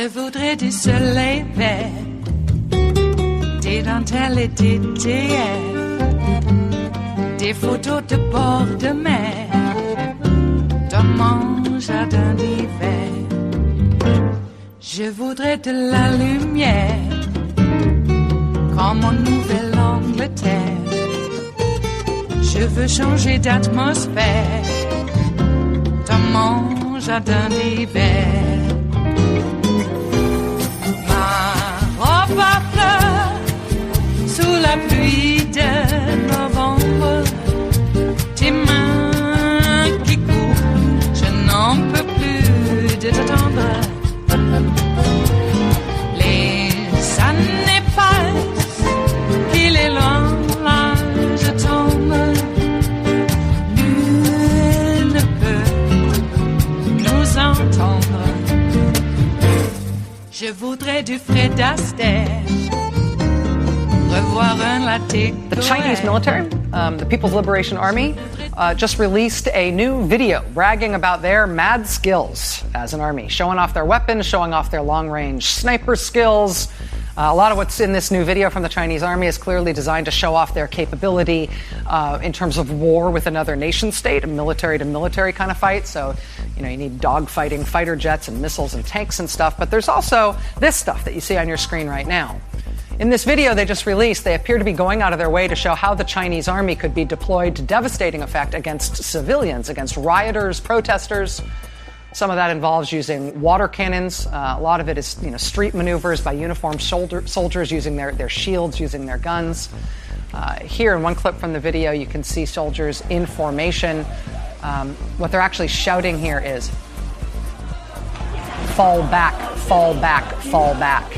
Je voudrais du soleil vert, des dentelles et des théières, des photos de bord de mer, dans mon jardin d'hiver. Je voudrais de la lumière, comme en Nouvelle-Angleterre. Je veux changer d'atmosphère, dans mon jardin d'hiver. Ma fleur sous la pluie de novembre, tes mains qui courent, je n'en peux plus de t'attendre. Les années passent, qu'il est loin, là je tombe. Nul ne peut nous entendre. Je voudrais du Fred Astaire, revoir un latte. The Chinese military, the People's Liberation Army, just released a new video bragging about their mad skills as an army, showing off their weapons, showing off their long-range sniper skills. A lot of what's in this new video from the Chinese army is clearly designed to show off their capability in terms of war with another nation state, a military-to-military kind of fight. So, you know, you need dogfighting, fighter jets and missiles and tanks and stuff. But there's also this stuff that you see on your screen right now. In this video they just released, they appear to be going out of their way to show how the Chinese army could be deployed to devastating effect against civilians, against rioters, protesters. Some of that involves using water cannons. A lot of it is, you know, street maneuvers by uniformed soldiers using their shields, using their guns. Here in one clip from the video, you can see soldiers in formation. What they're actually shouting here is, fall back, fall back, fall back.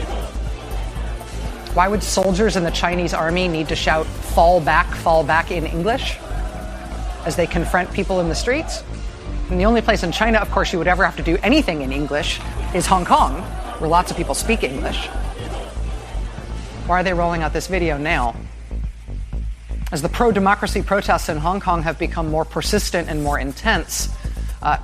Why would soldiers in the Chinese army need to shout fall back in English as they confront people in the streets? And the only place in China, of course, you would ever have to do anything in English is Hong Kong, where lots of people speak English. Why are they rolling out this video now? As the pro-democracy protests in Hong Kong have become more persistent and more intense,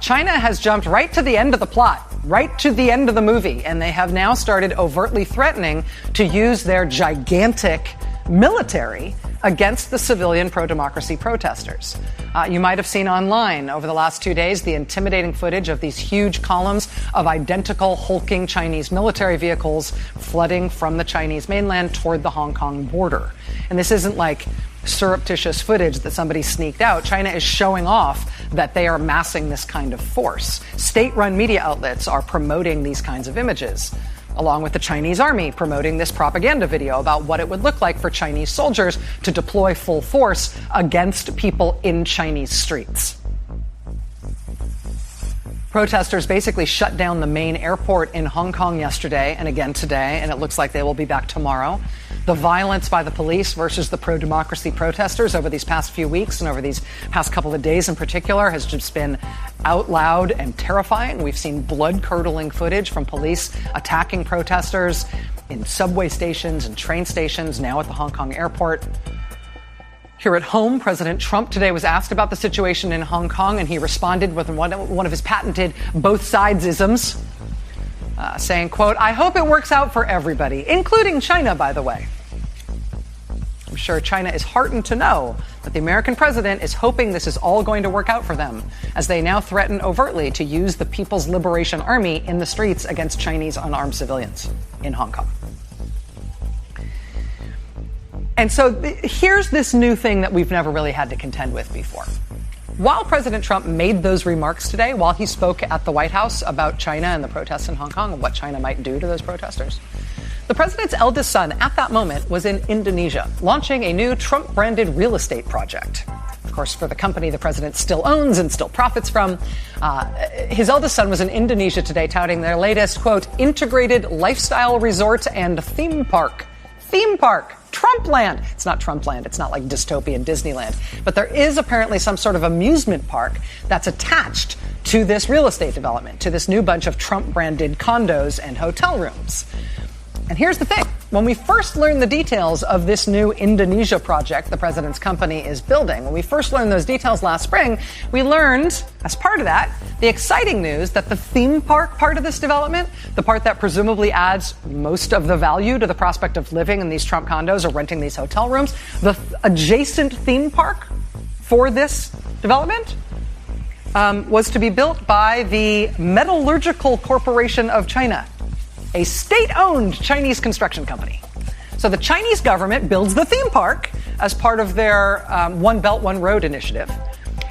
China has jumped right to the end of the plot, right to the end of the movie, and they have now started overtly threatening to use their gigantic military against the civilian pro-democracy protesters. You might have seen online over the last 2 days the intimidating footage of these huge columns of identical hulking Chinese military vehicles flooding from the Chinese mainland toward the Hong Kong border. And this isn't like surreptitious footage that somebody sneaked out. China is showing off that they are massing this kind of force. State-run media outlets are promoting these kinds of images, along with the Chinese army promoting this propaganda video about what it would look like for Chinese soldiers to deploy full force against people in Chinese streets. Protesters basically shut down the main airport in Hong Kong yesterday and again today, and it looks like they will be back tomorrow. The violence by the police versus the pro-democracy protesters over these past few weeks and over these past couple of days in particular has just been out loud and terrifying. We've seen blood-curdling footage from police attacking protesters in subway stations and train stations, now at the Hong Kong airport. Here at home, President Trump today was asked about the situation in Hong Kong, and he responded with one of his patented both sides-isms, saying, quote, "I hope it works out for everybody, including China, by the way." I'm sure China is heartened to know that the American president is hoping this is all going to work out for them, as they now threaten overtly to use the People's Liberation Army in the streets against Chinese unarmed civilians in Hong Kong. And so here's this new thing that we've never really had to contend with before. While President Trump made those remarks today, while he spoke at the White House about China and the protests in Hong Kong and what China might do to those protesters, the president's eldest son at that moment was in Indonesia, launching a new Trump-branded real estate project. Of course, for the company the president still owns and still profits from. His eldest son was in Indonesia today touting their latest, quote, integrated lifestyle resort and theme park. Theme park. Trumpland. It's not Trumpland. It's not like dystopian Disneyland. But there is apparently some sort of amusement park that's attached to this real estate development, to this new bunch of Trump-branded condos and hotel rooms. And here's the thing. When we first learned the details of this new Indonesia project the president's company is building, when we first learned those details last spring, we learned, as part of that, the exciting news that the theme park part of this development, the part that presumably adds most of the value to the prospect of living in these Trump condos or renting these hotel rooms, the adjacent theme park for this development was to be built by the Metallurgical Corporation of China, a state-owned Chinese construction company. So the Chinese government builds the theme park as part of their One Belt, One Road initiative.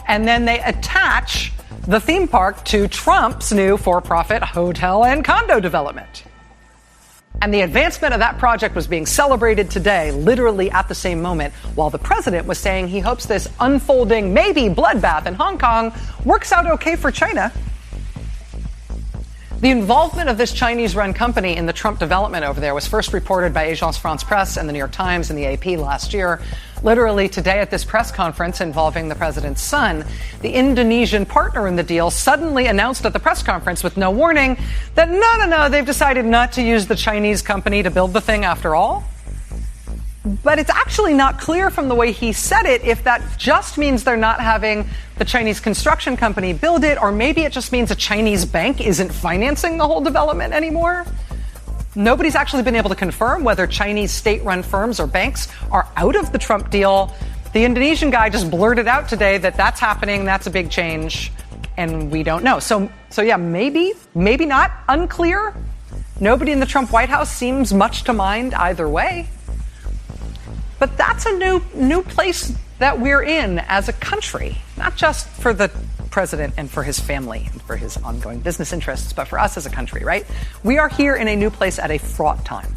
And then they attach the theme park to Trump's new for-profit hotel and condo development. And the advancement of that project was being celebrated today, literally at the same moment, while the president was saying he hopes this unfolding, maybe bloodbath in Hong Kong works out okay for China. The involvement of this Chinese-run company in the Trump development over there was first reported by Agence France-Presse and the New York Times and the AP last year. Literally today at this press conference involving the president's son, the Indonesian partner in the deal suddenly announced at the press conference with no warning that no, they've decided not to use the Chinese company to build the thing after all. But it's actually not clear from the way he said it if that just means they're not having the Chinese construction company build it, or maybe it just means a Chinese bank isn't financing the whole development anymore. Nobody's actually been able to confirm whether Chinese state-run firms or banks are out of the Trump deal. The Indonesian guy just blurted out today that that's happening, that's a big change, and we don't know. So yeah, maybe not, unclear. Nobody in the Trump White House seems much to mind either way. But that's a new place that we're in as a country, not just for the president and for his family and for his ongoing business interests, but for us as a country, right? We are here in a new place at a fraught time.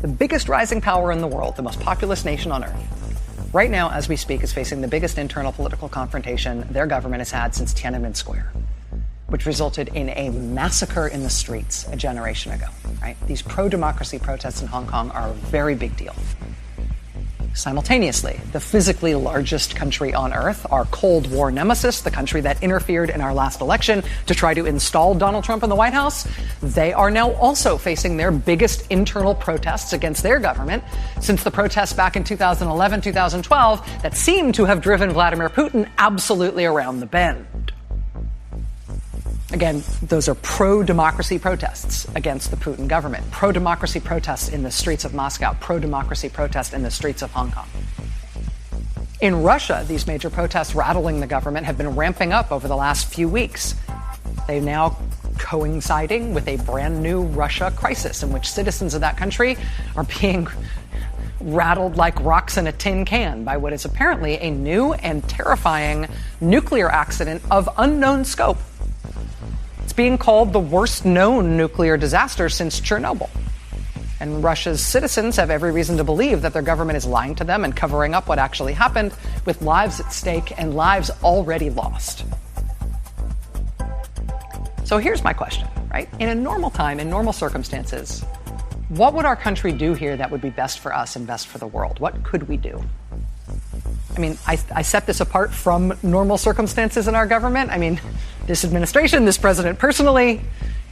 The biggest rising power in the world, the most populous nation on earth, right now, as we speak, is facing the biggest internal political confrontation their government has had since Tiananmen Square, which resulted in a massacre in the streets a generation ago, right? These pro-democracy protests in Hong Kong are a very big deal. Simultaneously, the physically largest country on earth, our Cold War nemesis, the country that interfered in our last election to try to install Donald Trump in the White House, they are now also facing their biggest internal protests against their government since the protests back in 2011, 2012 that seemed to have driven Vladimir Putin absolutely around the bend. Again, those are pro-democracy protests against the Putin government, pro-democracy protests in the streets of Moscow, pro-democracy protests in the streets of Hong Kong. In Russia, these major protests rattling the government have been ramping up over the last few weeks. They're now coinciding with a brand new Russia crisis in which citizens of that country are being rattled like rocks in a tin can by what is apparently a new and terrifying nuclear accident of unknown scope. It's being called the worst known nuclear disaster since Chernobyl. And Russia's citizens have every reason to believe that their government is lying to them and covering up what actually happened, with lives at stake and lives already lost. So here's my question, right? In a normal time, in normal circumstances, what would our country do here that would be best for us and best for the world? What could we do? I mean, I set this apart from normal circumstances in our government. I mean, this administration, this president personally,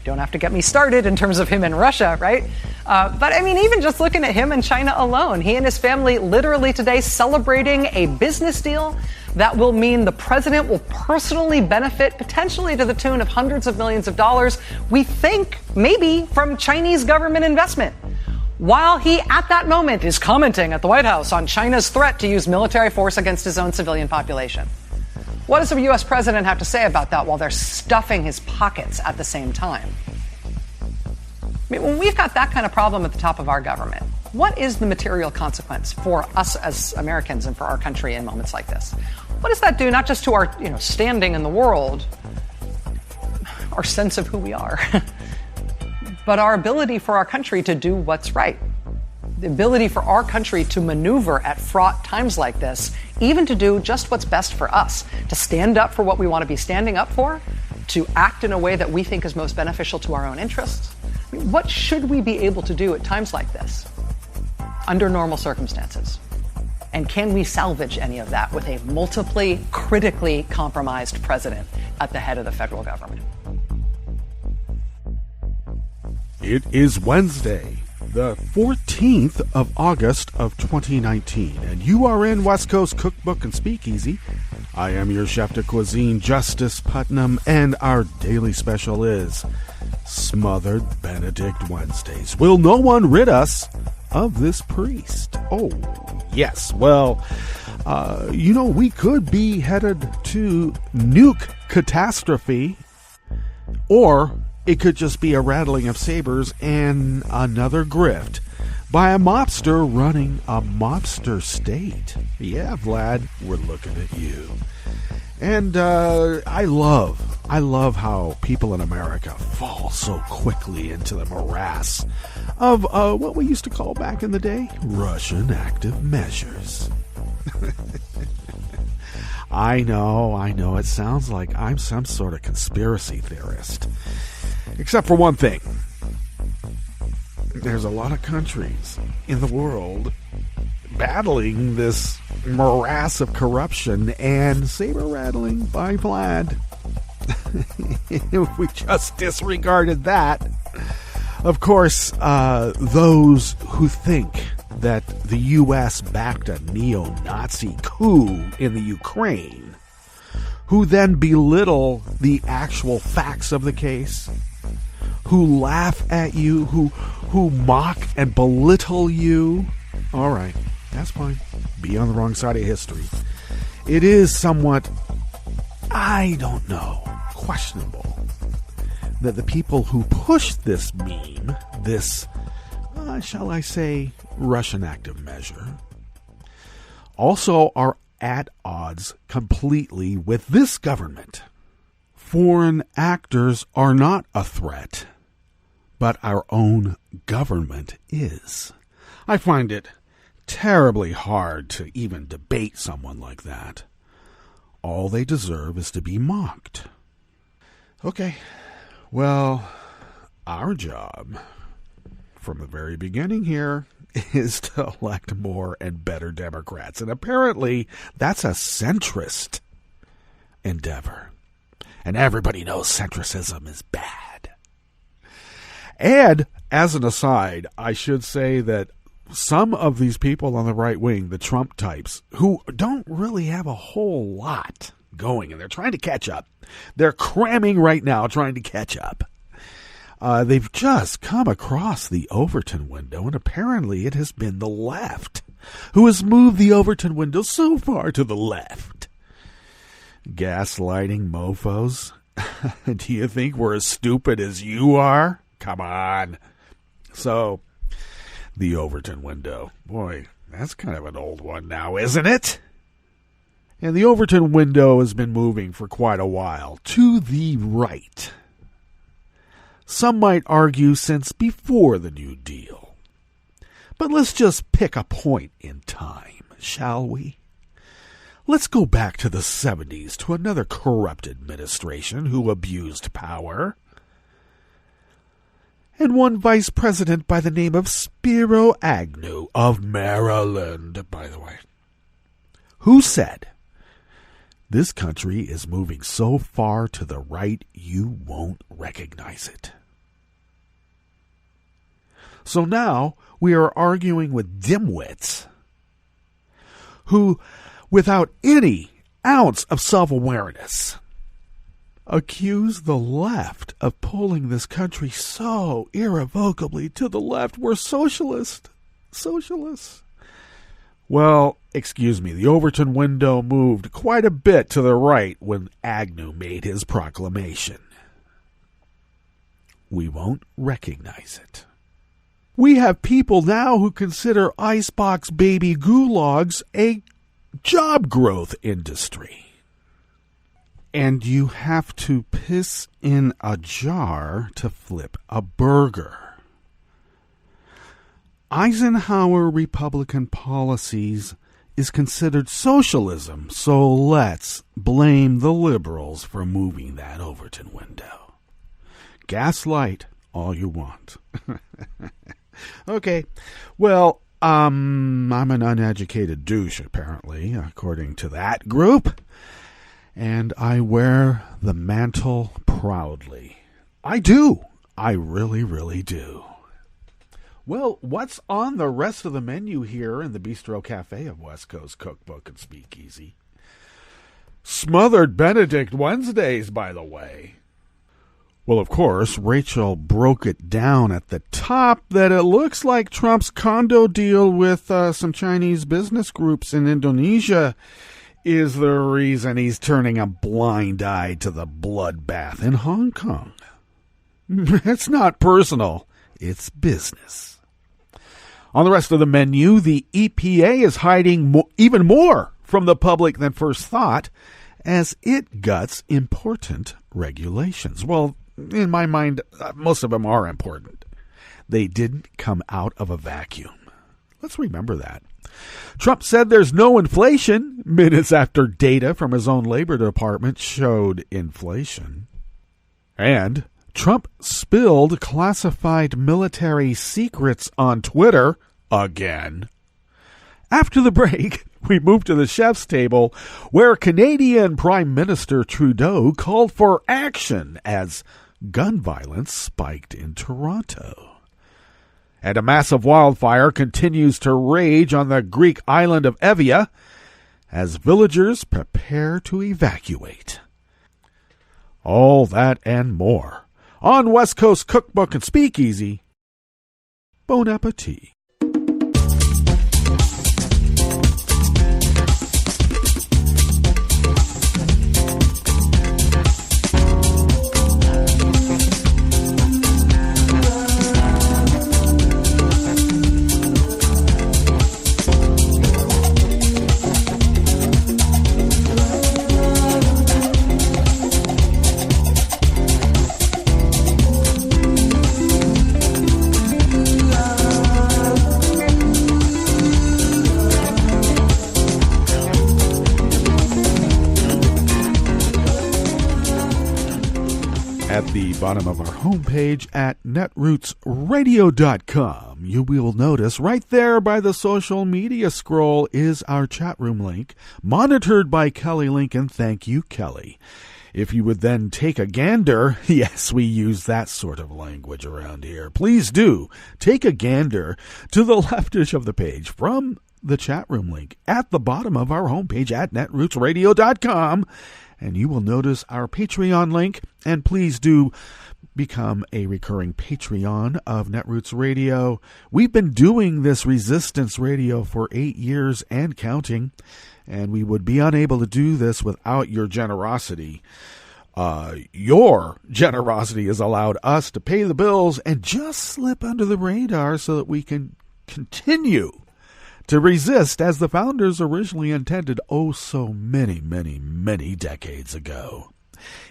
don't have to get me started in terms of him in Russia, right? But I mean, even just looking at him in China alone, he and his family literally today celebrating a business deal that will mean the president will personally benefit potentially to the tune of hundreds of millions of dollars, we think maybe from Chinese government investment. While he, at that moment, is commenting at the White House on China's threat to use military force against his own civilian population. What does the U.S. president have to say about that while they're stuffing his pockets at the same time? I mean, when we've got that kind of problem at the top of our government, what is the material consequence for us as Americans and for our country in moments like this? What does that do not just to our standing in the world, our sense of who we are, but our ability for our country to do what's right? The ability for our country to maneuver at fraught times like this, even to do just what's best for us, to stand up for what we want to be standing up for, to act in a way that we think is most beneficial to our own interests. I mean, what should we be able to do at times like this, under normal circumstances? And can we salvage any of that with a multiply, critically compromised president at the head of the federal government? It is Wednesday, the 14th of August of 2019, and you are in West Coast Cookbook and Speakeasy. I am your chef de cuisine, Justice Putnam, and our daily special is Smothered Benedict Wednesdays. Will no one rid us of this priest? Oh, yes. Well, we could be headed to nuke catastrophe, or it could just be a rattling of sabers and another grift by a mobster running a mobster state. Yeah, Vlad, we're looking at you. And I love how people in America fall so quickly into the morass of what we used to call back in the day Russian active measures. I know, it sounds like I'm some sort of conspiracy theorist. Except for one thing. There's a lot of countries in the world battling this morass of corruption and saber-rattling by Vlad. If we just disregarded that. Of course, those who think that the U.S. backed a neo-Nazi coup in the Ukraine, who then belittle the actual facts of the case, who laugh at you, who mock and belittle you. All right, that's fine. Be on the wrong side of history. It is somewhat, I don't know, questionable that the people who push this meme, this, shall I say, Russian active measure, also are at odds completely with this government. Foreign actors are not a threat, but our own government is. I find it terribly hard to even debate someone like that. All they deserve is to be mocked. Okay, well, our job from the very beginning here is to elect more and better Democrats. And apparently that's a centrist endeavor. And everybody knows centricism is bad. And as an aside, I should say that some of these people on the right wing, the Trump types, who don't really have a whole lot going, and they're trying to catch up. They're cramming right now, trying to catch up. They've just come across the Overton window, and apparently it has been the left who has moved the Overton window so far to the left. Gaslighting mofos. Do you think we're as stupid as you are? Come on. So, the Overton window. Boy, that's kind of an old one now, isn't it? And the Overton window has been moving for quite a while to the right. Some might argue since before the New Deal. But let's just pick a point in time, shall we? Let's go back to the 70s to another corrupt administration who abused power. And one vice president by the name of Spiro Agnew of Maryland, by the way, who said, "This country is moving so far to the right you won't recognize it." So now we are arguing with dimwits who, without any ounce of self-awareness, accuse the left of pulling this country so irrevocably to the left. We're socialists. Well, excuse me, the Overton window moved quite a bit to the right when Agnew made his proclamation. We won't recognize it. We have people now who consider icebox baby gulags a job growth industry. And you have to piss in a jar to flip a burger. Eisenhower Republican policies is considered socialism, so let's blame the liberals for moving that Overton window. Gaslight all you want. Okay, well, I'm an uneducated douche, apparently, according to that group. And I wear the mantle proudly. I do. I really, really do. Well, what's on the rest of the menu here in the Bistro Cafe of West Coast Cookbook and Speakeasy? Smothered Benedict Wednesdays, by the way. Well, of course, Rachel broke it down at the top that it looks like Trump's condo deal with some Chinese business groups in Indonesia is the reason he's turning a blind eye to the bloodbath in Hong Kong. It's not personal, it's business. On the rest of the menu, the EPA is hiding even more from the public than first thought as it guts important regulations. Well, in my mind, most of them are important. They didn't come out of a vacuum. Let's remember that. Trump said there's no inflation minutes after data from his own Labor Department showed inflation. And Trump spilled classified military secrets on Twitter again. After the break, we move to the chef's table, where Canadian Prime Minister Trudeau called for action as gun violence spiked in Toronto. And a massive wildfire continues to rage on the Greek island of Evia as villagers prepare to evacuate. All that and more on West Coast Cookbook and Speakeasy. Bon appetit. At the bottom of our homepage at netrootsradio.com, you will notice right there by the social media scroll is our chat room link, monitored by Kelly Lincoln. Thank you, Kelly. If you would then take a gander, yes, we use that sort of language around here. Please do take a gander to the leftish of the page from the chat room link at the bottom of our homepage at netrootsradio.com. And you will notice our Patreon link, and please do become a recurring Patreon of Netroots Radio. We've been doing this Resistance Radio for 8 years and counting, and we would be unable to do this without your generosity. Your generosity has allowed us to pay the bills and just slip under the radar so that we can continue to resist as the founders originally intended so many decades ago.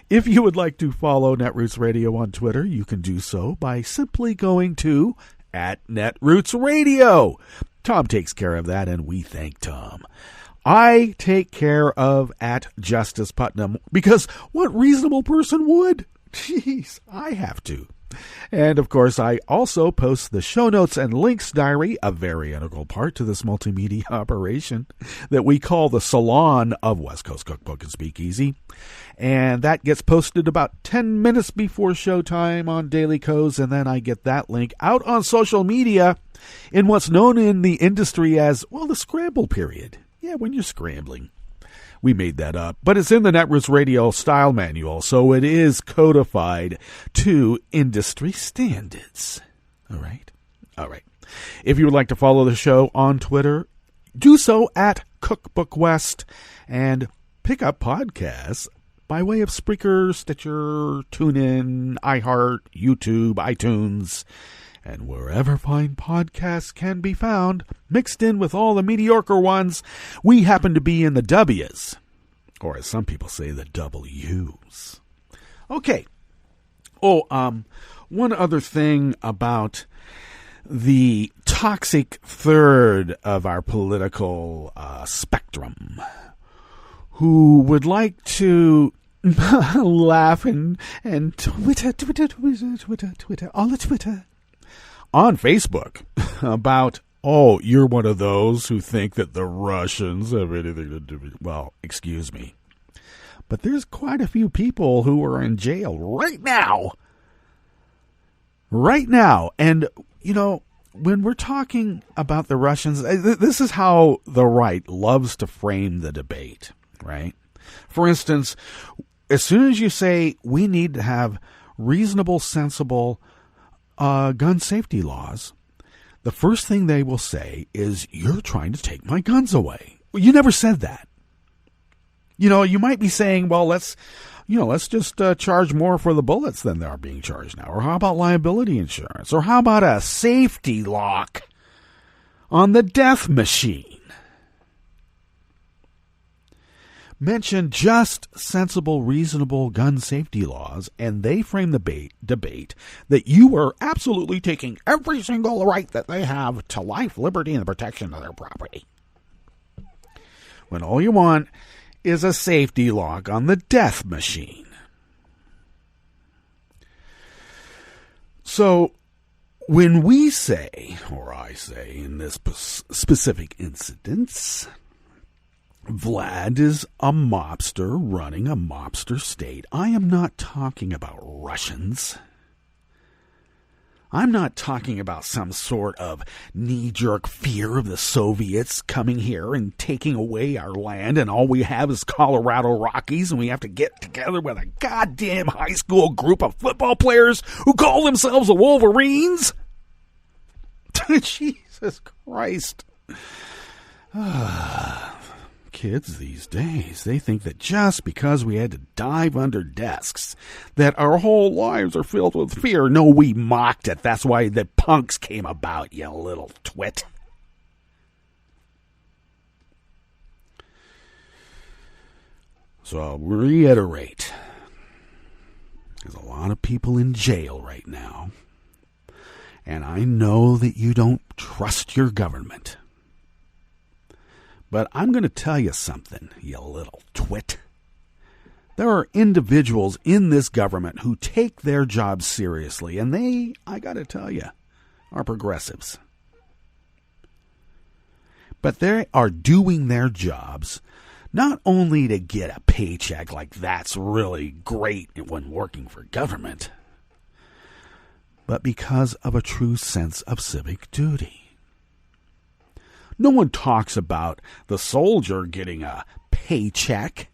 If you would like to follow Netroots Radio on Twitter, you can do so by simply going to @NetrootsRadio. Tom takes care of that, and we thank Tom. I take care of @Justice Putnam, because what reasonable person would? Jeez, I have to. And, of course, I also post the show notes and links diary, a very integral part to this multimedia operation that we call the Salon of West Coast Cookbook and Speakeasy. And that gets posted about 10 minutes before showtime on Daily Codes, and then I get that link out on social media in what's known in the industry as, well, the scramble period. Yeah, when you're scrambling. We made that up, but it's in the Netroots Radio style manual, so it is codified to industry standards. All right. If you would like to follow the show on Twitter, do so at CookbookWest, and pick up podcasts by way of Spreaker, Stitcher, TuneIn, iHeart, YouTube, iTunes, and wherever fine podcasts can be found, mixed in with all the mediocre ones. We happen to be in the W's, or as some people say, the W's. Okay. One other thing about the toxic third of our political spectrum, who would like to laugh and Twitter, all the Twitter, on Facebook about, you're one of those who think that the Russians have anything to do with... Well, excuse me. But there's quite a few people who are in jail right now. And, when we're talking about the Russians, this is how the right loves to frame the debate, right? For instance, as soon as you say we need to have reasonable, sensible gun safety laws, the first thing they will say is, you're trying to take my guns away. Well, you never said that. You might be saying, well, let's just charge more for the bullets than they are being charged now. Or how about liability insurance? Or how about a safety lock on the death machine? Mention just, sensible, reasonable gun safety laws, and they frame the debate that you are absolutely taking every single right that they have to life, liberty, and the protection of their property. When all you want is a safety lock on the death machine. So, when we say, or I say in this specific incident, Vlad is a mobster running a mobster state, I am not talking about Russians. I'm not talking about some sort of knee-jerk fear of the Soviets coming here and taking away our land, and all we have is Colorado Rockies, and we have to get together with a goddamn high school group of football players who call themselves the Wolverines? Jesus Christ. Kids these days, they think that just because we had to dive under desks, that our whole lives are filled with fear. No, we mocked it. That's why the punks came about, you little twit. So I'll reiterate. There's a lot of people in jail right now, and I know that you don't trust your government. But I'm going to tell you something, you little twit. There are individuals in this government who take their jobs seriously, and they, I got to tell you, are progressives. But they are doing their jobs not only to get a paycheck, like that's really great when working for government, but because of a true sense of civic duty. No one talks about the soldier getting a paycheck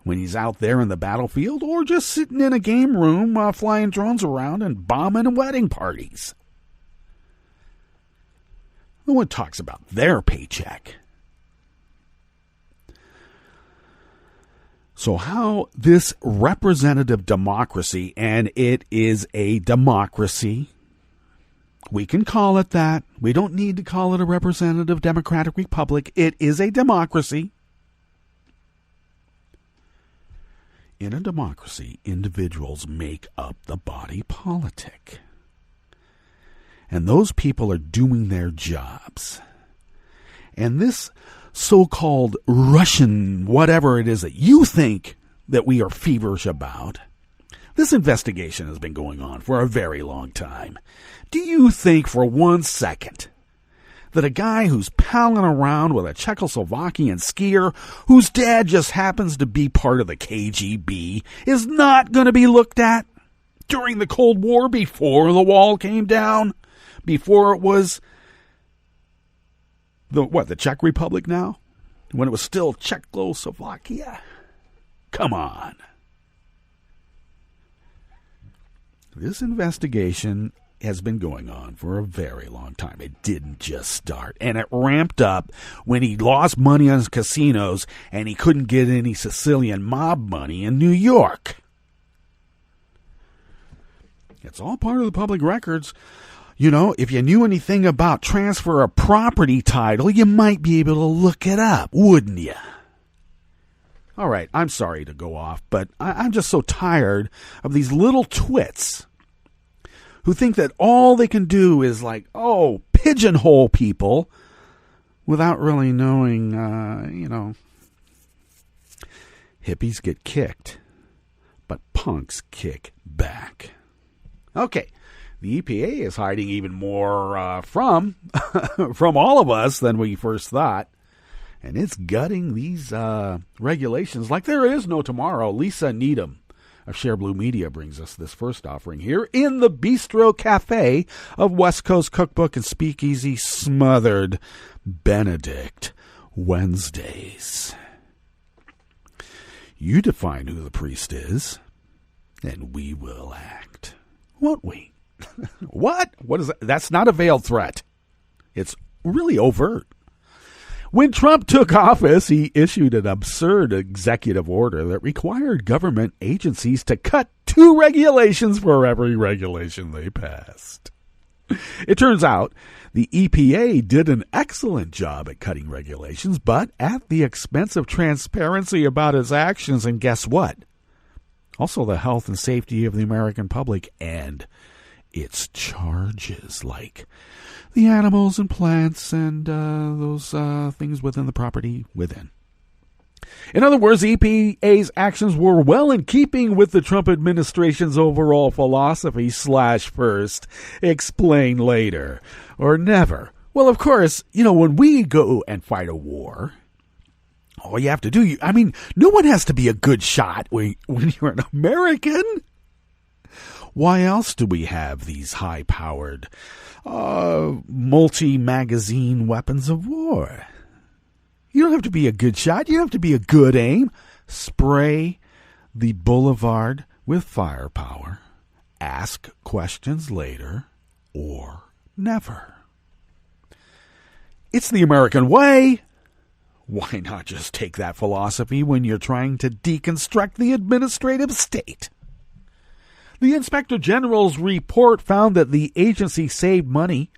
when he's out there in the battlefield, or just sitting in a game room flying drones around and bombing wedding parties. No one talks about their paycheck. So how this representative democracy, and it is a democracy, we can call it that. We don't need to call it a representative democratic republic. It is a democracy. In a democracy, individuals make up the body politic. And those people are doing their jobs. And this so-called Russian whatever it is that you think that we are feverish about, this investigation has been going on for a very long time. Do you think for 1 second that a guy who's palling around with a Czechoslovakian skier whose dad just happens to be part of the KGB is not going to be looked at during the Cold War, before the wall came down, before it was the Czech Republic now, when it was still Czechoslovakia? Come on. This investigation has been going on for a very long time. It didn't just start. And it ramped up when he lost money on his casinos and he couldn't get any Sicilian mob money in New York. It's all part of the public records. You know, if you knew anything about transfer of property title, you might be able to look it up, wouldn't you? All right, I'm sorry to go off, but I'm just so tired of these little twits who think that all they can do is pigeonhole people without really knowing, hippies get kicked, but punks kick back. Okay, the EPA is hiding even more from all of us than we first thought. And it's gutting these regulations like there is no tomorrow. Lisa Needham, Share Blue Media brings us this first offering here in the Bistro Cafe of West Coast Cookbook and Speakeasy, Smothered Benedict Wednesdays. You define who the priest is, and we will act, won't we? What? What is that? That's not a veiled threat. It's really overt. When Trump took office, he issued an absurd executive order that required government agencies to cut 2 regulations for every regulation they passed. It turns out the EPA did an excellent job at cutting regulations, but at the expense of transparency about its actions. And guess what? Also the health and safety of the American public and its charges, like the animals and plants and those things within the property within. In other words, EPA's actions were well in keeping with the Trump administration's overall philosophy / first, explain later, or never. Well, of course, when we go and fight a war, all you have to do, no one has to be a good shot when you're an American. Why else do we have these high-powered, multi-magazine weapons of war? You don't have to be a good shot. You don't have to be a good aim. Spray the boulevard with firepower. Ask questions later or never. It's the American way. Why not just take that philosophy when you're trying to deconstruct the administrative state? The Inspector General's report found that the agency saved money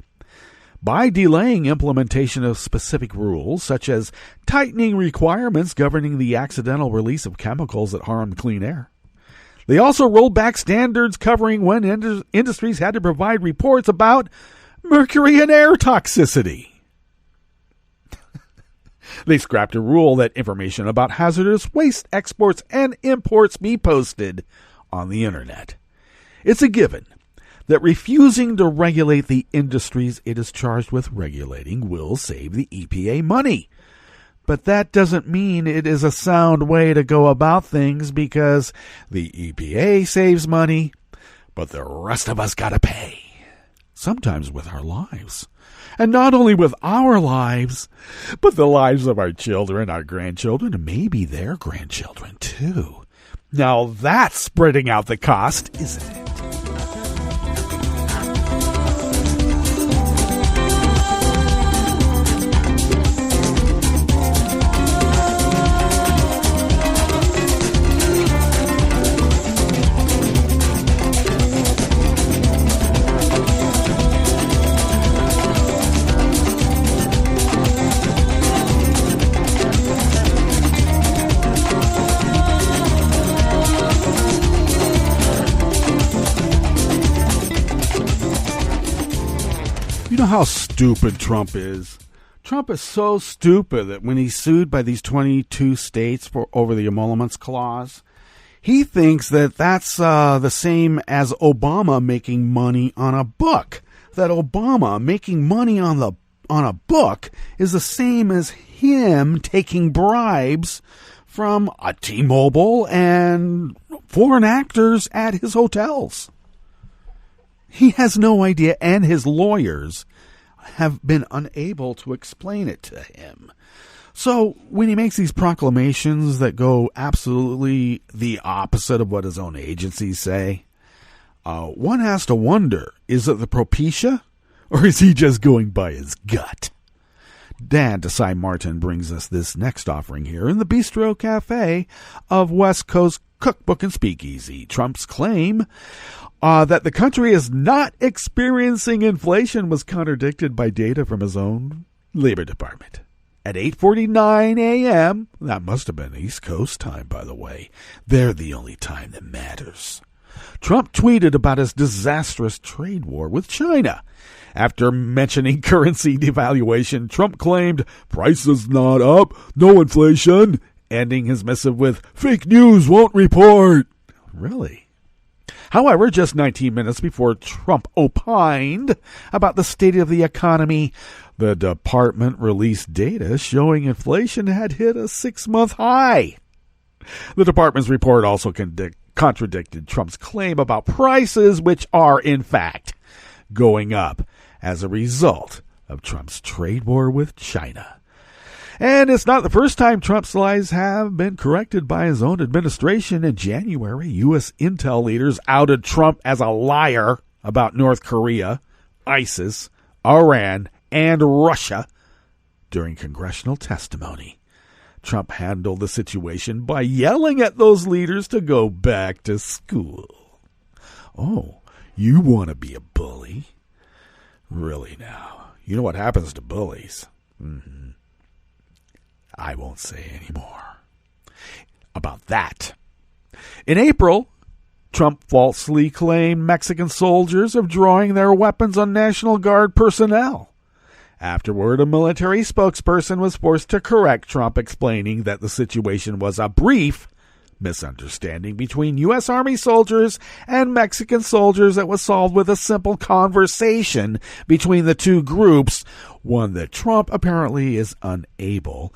by delaying implementation of specific rules, such as tightening requirements governing the accidental release of chemicals that harm clean air. They also rolled back standards covering when industries had to provide reports about mercury and air toxicity. They scrapped a rule that information about hazardous waste exports and imports be posted on the internet. It's a given that refusing to regulate the industries it is charged with regulating will save the EPA money. But that doesn't mean it is a sound way to go about things, because the EPA saves money, but the rest of us gotta pay. Sometimes with our lives. And not only with our lives, but the lives of our children, our grandchildren, and maybe their grandchildren too. Now that's spreading out the cost, isn't it? You know how stupid Trump is? Trump is so stupid that when he's sued by these 22 states over the emoluments clause, he thinks that that's the same as Obama making money on a book. That Obama making money on a book is the same as him taking bribes from a T-Mobile and foreign actors at his hotels. He has no idea, and his lawyers have been unable to explain it to him. So when he makes these proclamations that go absolutely the opposite of what his own agencies say, one has to wonder, is it the Propecia, or is he just going by his gut? Dan Desai Martin brings us this next offering here in the Bistro Cafe of West Coast Cookbook and Speakeasy. Trump's claim that the country is not experiencing inflation was contradicted by data from his own Labor Department. At 8:49 a.m., that must have been East Coast time, by the way. They're the only time that matters. Trump tweeted about his disastrous trade war with China. After mentioning currency devaluation, Trump claimed, "Prices not up, no inflation," ending his missive with, "Fake news won't report." Really? However, just 19 minutes before Trump opined about the state of the economy, the department released data showing inflation had hit a 6-month high. The department's report also contradicted Trump's claim about prices, which are, in fact, going up as a result of Trump's trade war with China. And it's not the first time Trump's lies have been corrected by his own administration. In January, U.S. intel leaders outed Trump as a liar about North Korea, ISIS, Iran, and Russia during congressional testimony. Trump handled the situation by yelling at those leaders to go back to school. Oh, you want to be a bully? Really now? You know what happens to bullies? I won't say any more about that. In April, Trump falsely claimed Mexican soldiers of drawing their weapons on National Guard personnel. Afterward, a military spokesperson was forced to correct Trump, explaining that the situation was a brief misunderstanding between U.S. Army soldiers and Mexican soldiers that was solved with a simple conversation between the two groups, one that Trump apparently is unable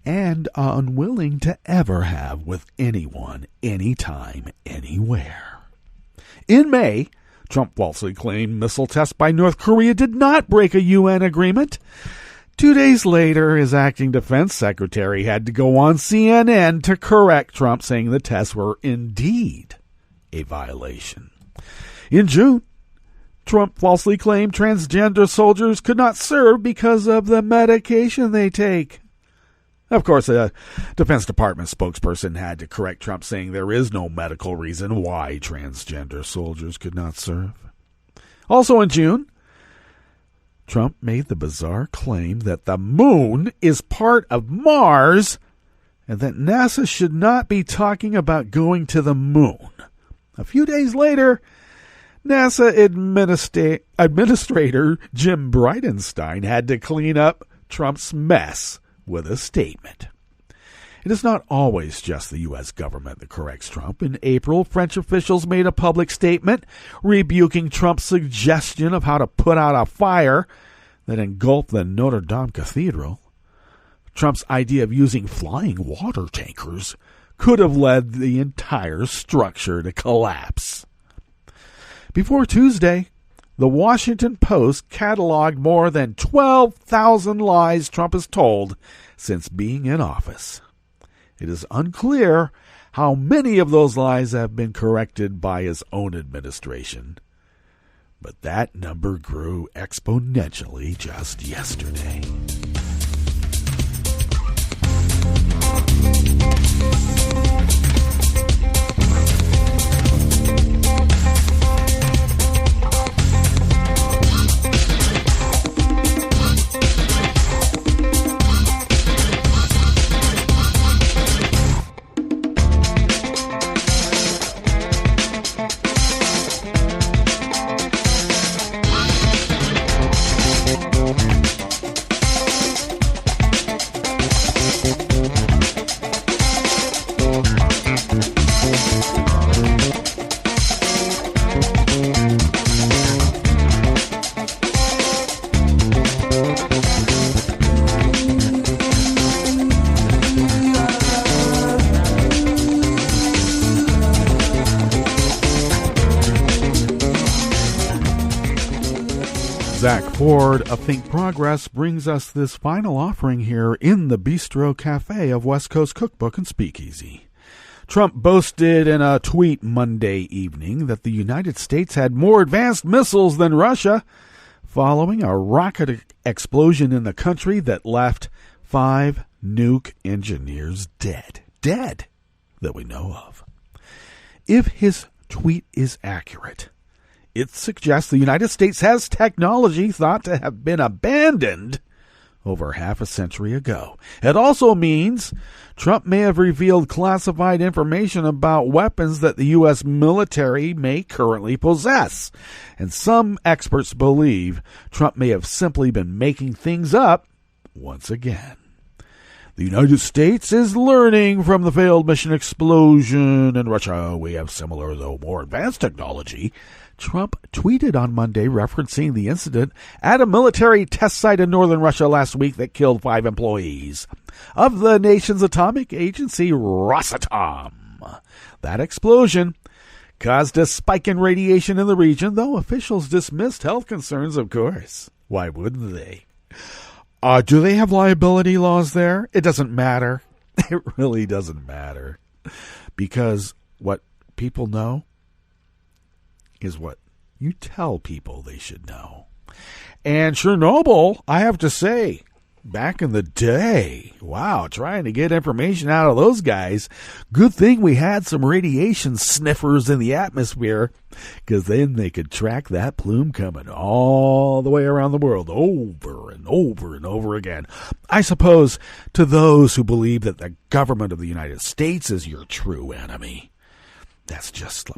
and unwilling to ever have with anyone, anytime, anywhere. In May, Trump falsely claimed missile tests by North Korea did not break a UN agreement. 2 days later, his acting defense secretary had to go on CNN to correct Trump, saying the tests were indeed a violation. In June, Trump falsely claimed transgender soldiers could not serve because of the medication they take. Of course, a Defense Department spokesperson had to correct Trump, saying there is no medical reason why transgender soldiers could not serve. Also in June, Trump made the bizarre claim that the moon is part of Mars and that NASA should not be talking about going to the moon. A few days later, NASA Administrator Jim Bridenstine had to clean up Trump's mess with a statement. It is not always just the U.S. government that corrects Trump. In April, French officials made a public statement rebuking Trump's suggestion of how to put out a fire that engulfed the Notre Dame Cathedral. Trump's idea of using flying water tankers could have led the entire structure to collapse. Before Tuesday, the Washington Post cataloged more than 12,000 lies Trump has told since being in office. It is unclear how many of those lies have been corrected by his own administration, but that number grew exponentially just yesterday. Zach Ford of Think Progress brings us this final offering here in the Bistro Cafe of West Coast Cookbook and Speakeasy. Trump boasted in a tweet Monday evening that the United States had more advanced missiles than Russia, following a rocket explosion in the country that left 5 nuke engineers dead that we know of. If his tweet is accurate, it suggests the United States has technology thought to have been abandoned over half a century ago. It also means Trump may have revealed classified information about weapons that the U.S. military may currently possess. And some experts believe Trump may have simply been making things up once again. The United States is learning from the failed mission explosion in Russia. We have similar, though more advanced technology. Trump tweeted on Monday referencing the incident at a military test site in northern Russia last week that killed 5 employees of the nation's atomic agency, Rosatom. That explosion caused a spike in radiation in the region, though officials dismissed health concerns, of course. Why wouldn't they? Do they have liability laws there? It doesn't matter. It really doesn't matter. Because what people know is what you tell people they should know. And Chernobyl, I have to say, back in the day, wow, trying to get information out of those guys. Good thing we had some radiation sniffers in the atmosphere, because then they could track that plume coming all the way around the world over and over and over again. I suppose to those who believe that the government of the United States is your true enemy, that's just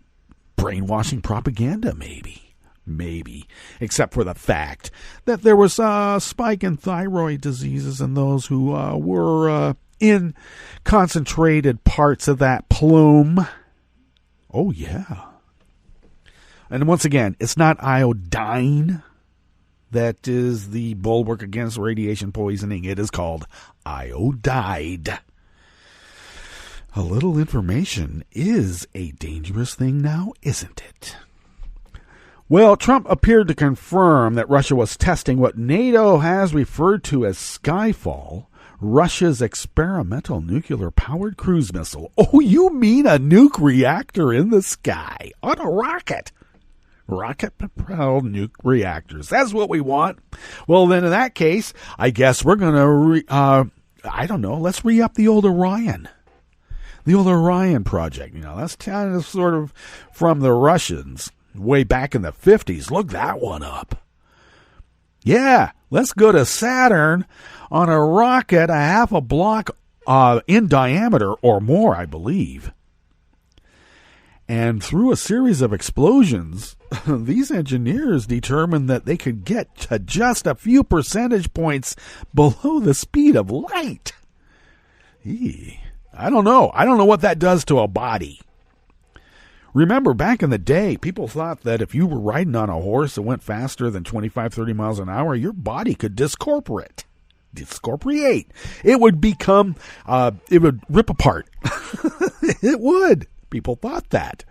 brainwashing propaganda, maybe, except for the fact that there was a spike in thyroid diseases in those who were in concentrated parts of that plume. Oh, yeah. And once again, it's not iodine that is the bulwark against radiation poisoning. It is called iodide. A little information is a dangerous thing now, isn't it? Well, Trump appeared to confirm that Russia was testing what NATO has referred to as Skyfall, Russia's experimental nuclear-powered cruise missile. Oh, you mean a nuke reactor in the sky on a rocket? Rocket-propelled nuke reactors. That's what we want. Well, then in that case, I guess we're going to, let's re-up the old Orion. The old Orion project. That's kind of sort of from the Russians way back in the 50s. Look that one up. Yeah, let's go to Saturn on a rocket a half a block in diameter or more, I believe. And through a series of explosions, these engineers determined that they could get to just a few percentage points below the speed of light. I don't know. I don't know what that does to a body. Remember, back in the day, people thought that if you were riding on a horse that went faster than 25, 30 miles an hour, your body could discorporate. It would become, it would rip apart. It would. People thought that.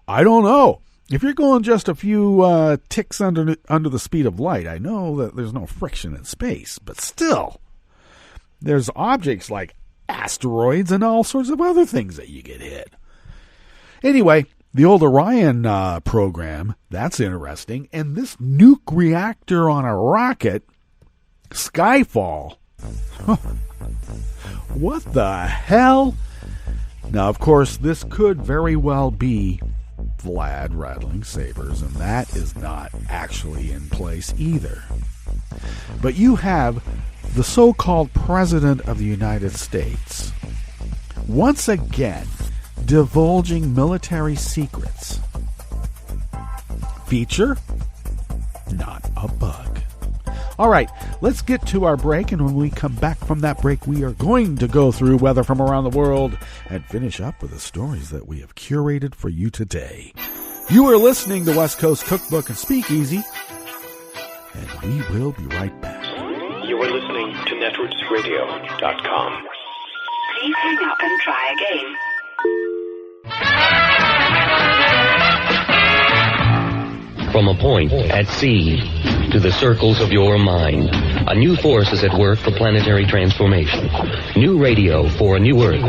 I don't know. If you're going just a few ticks under the speed of light, I know that there's no friction in space, but still, there's objects like asteroids and all sorts of other things that you get hit. Anyway, the old Orion program, that's interesting. And this nuke reactor on a rocket, Skyfall. What the hell? Now, of course, this could very well be Vlad rattling sabers, and that is not actually in place either. But you have the so-called President of the United States once again divulging military secrets. Feature? Not a bug. All right, let's get to our break, and when we come back from that break, we are going to go through weather from around the world and finish up with the stories that we have curated for you today. You are listening to West Coast Cookbook and Speakeasy, and we will be right back. You are listening to netrootsradio.com. Please hang up and try again. From a point at sea to the circles of your mind, a new force is at work for planetary transformation. New radio for a new Earth.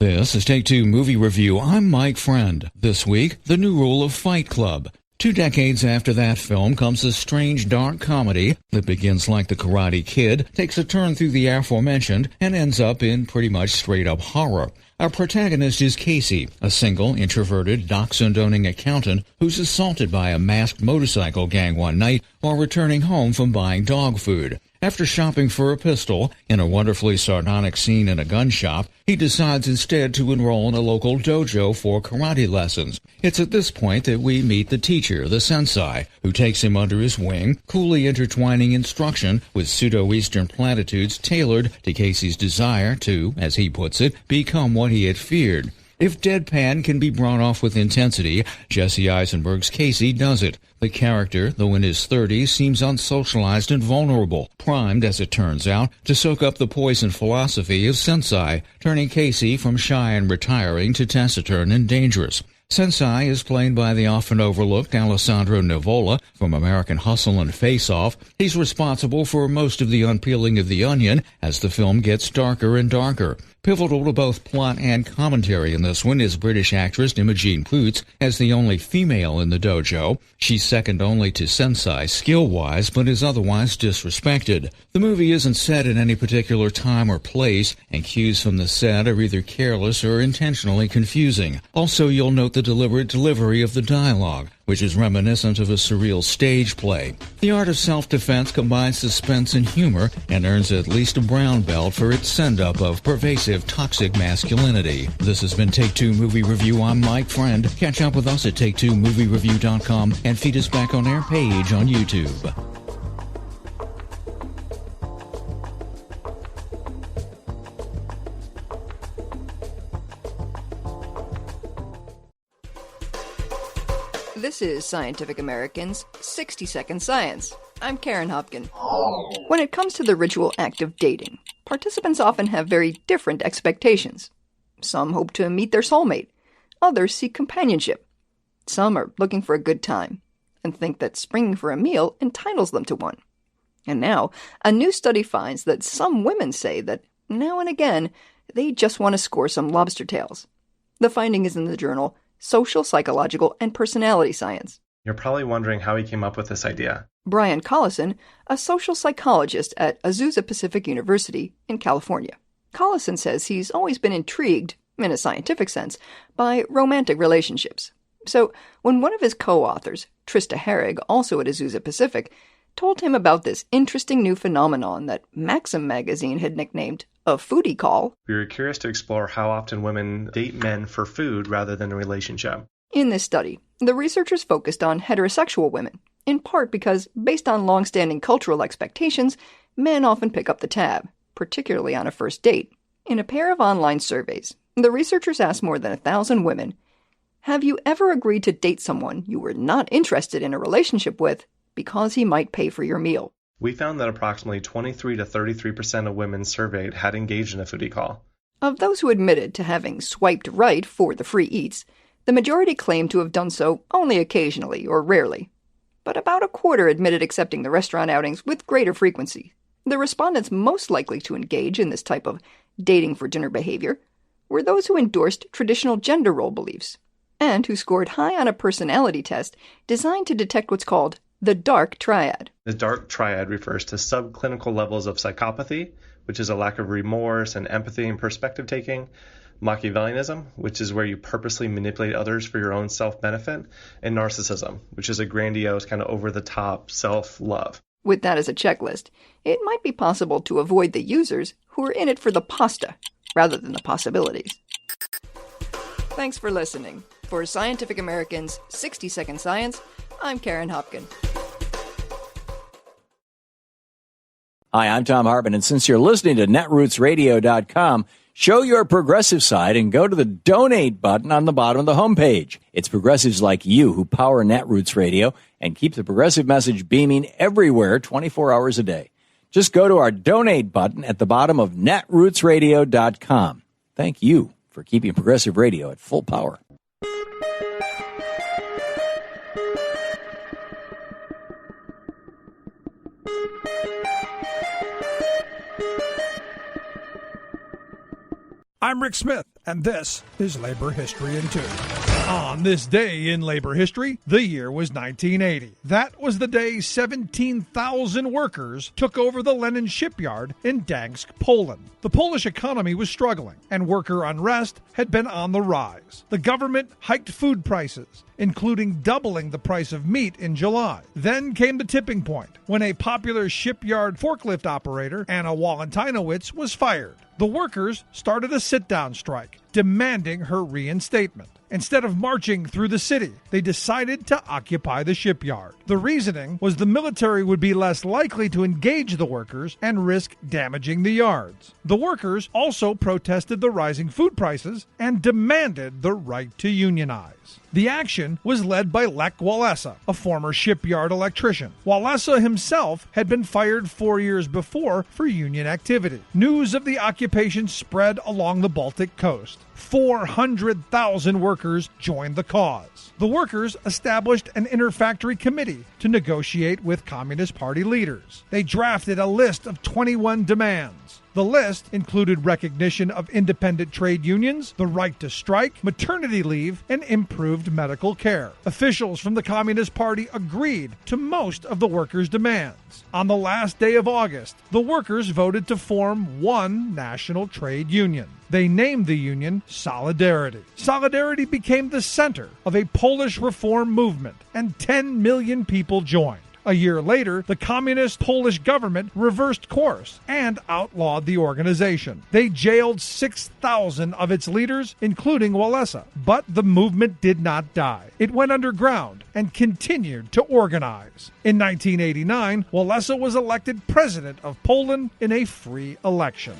This is Take Two Movie Review. I'm Mike Friend. This week, the new rule of Fight Club. 2 decades after that film comes a strange dark comedy that begins like The Karate Kid, takes a turn through the aforementioned, and ends up in pretty much straight-up horror. Our protagonist is Casey, a single, introverted, dachshund-owning accountant who's assaulted by a masked motorcycle gang one night while returning home from buying dog food. After shopping for a pistol in a wonderfully sardonic scene in a gun shop, he decides instead to enroll in a local dojo for karate lessons. It's at this point that we meet the teacher, the sensei, who takes him under his wing, coolly intertwining instruction with pseudo-Eastern platitudes tailored to Casey's desire to, as he puts it, become what he had feared. If deadpan can be brought off with intensity, Jesse Eisenberg's Casey does it. The character, though in his 30s, seems unsocialized and vulnerable, primed, as it turns out, to soak up the poison philosophy of Sensei, turning Casey from shy and retiring to taciturn and dangerous. Sensei is played by the often overlooked Alessandro Nivola from American Hustle and Face Off. He's responsible for most of the unpeeling of the onion as the film gets darker and darker. Pivotal to both plot and commentary in this one is British actress Imogen Poots as the only female in the dojo. She's second only to Sensei skill-wise, but is otherwise disrespected. The movie isn't set in any particular time or place, and cues from the set are either careless or intentionally confusing. Also, you'll note the deliberate delivery of the dialogue, which is reminiscent of a surreal stage play. The Art of Self-Defense combines suspense and humor and earns at least a brown belt for its send-up of pervasive toxic masculinity. This has been Take Two Movie Review. I'm Mike Friend. Catch up with us at take2moviereview.com and feed us back on our page on YouTube. This is Scientific American's 60-Second Science. I'm Karen Hopkin. When it comes to the ritual act of dating, participants often have very different expectations. Some hope to meet their soulmate. Others seek companionship. Some are looking for a good time and think that springing for a meal entitles them to one. And now, a new study finds that some women say that now and again, they just want to score some lobster tails. The finding is in the journal Social, Psychological, and Personality Science. You're probably wondering how he came up with this idea. Brian Collison, a social psychologist at Azusa Pacific University in California. Collison says he's always been intrigued, in a scientific sense, by romantic relationships. So when one of his co-authors, Trista Herrig, also at Azusa Pacific, told him about this interesting new phenomenon that Maxim magazine had nicknamed a foodie call, we were curious to explore how often women date men for food rather than a relationship. In this study, the researchers focused on heterosexual women, in part because, based on long-standing cultural expectations, men often pick up the tab, particularly on a first date. In a pair of online surveys, the researchers asked more than 1,000 women, have you ever agreed to date someone you were not interested in a relationship with because he might pay for your meal? We found that approximately 23 to 33% of women surveyed had engaged in a foodie call. Of those who admitted to having swiped right for the free eats, the majority claimed to have done so only occasionally or rarely. But about a quarter admitted accepting the restaurant outings with greater frequency. The respondents most likely to engage in this type of dating for dinner behavior were those who endorsed traditional gender role beliefs, and who scored high on a personality test designed to detect what's called the dark triad. The dark triad refers to subclinical levels of psychopathy, which is a lack of remorse and empathy and perspective taking, Machiavellianism, which is where you purposely manipulate others for your own self-benefit, and narcissism, which is a grandiose, kind of over-the-top self-love. With that as a checklist, it might be possible to avoid the users who are in it for the pasta, rather than the possibilities. Thanks for listening. For Scientific American's 60-Second Science, I'm Karen Hopkin. Hi, I'm Tom Hartman, and since you're listening to netrootsradio.com, show your progressive side and go to the donate button on the bottom of the homepage. It's progressives like you who power Netroots Radio and keep the progressive message beaming everywhere 24 hours a day. Just go to our donate button at the bottom of netrootsradio.com. Thank you for keeping progressive radio at full power. I'm Rick Smith, and this is Labor History in 2. On this day in labor history, the year was 1980. That was the day 17,000 workers took over the Lenin shipyard in Gdańsk, Poland. The Polish economy was struggling, and worker unrest had been on the rise. The government hiked food prices, including doubling the price of meat in July. Then came the tipping point, when a popular shipyard forklift operator, Anna Walentinowicz, was fired. The workers started a sit-down strike, demanding her reinstatement. Instead of marching through the city, they decided to occupy the shipyard. The reasoning was the military would be less likely to engage the workers and risk damaging the yards. The workers also protested the rising food prices and demanded the right to unionize. The action was led by Lech Walesa, a former shipyard electrician. Walesa himself had been fired 4 years before for union activity. News of the occupation spread along the Baltic coast. 400,000 workers joined the cause. The workers established an inter-factory committee to negotiate with Communist Party leaders. They drafted a list of 21 demands. The list included recognition of independent trade unions, the right to strike, maternity leave, and improved medical care. Officials from the Communist Party agreed to most of the workers' demands. On the last day of August, the workers voted to form one national trade union. They named the union Solidarity. Solidarity became the center of a Polish reform movement, and 10 million people joined. A year later, the communist Polish government reversed course and outlawed the organization. They jailed 6,000 of its leaders, including Walesa. But the movement did not die. It went underground and continued to organize. In 1989, Walesa was elected president of Poland in a free election.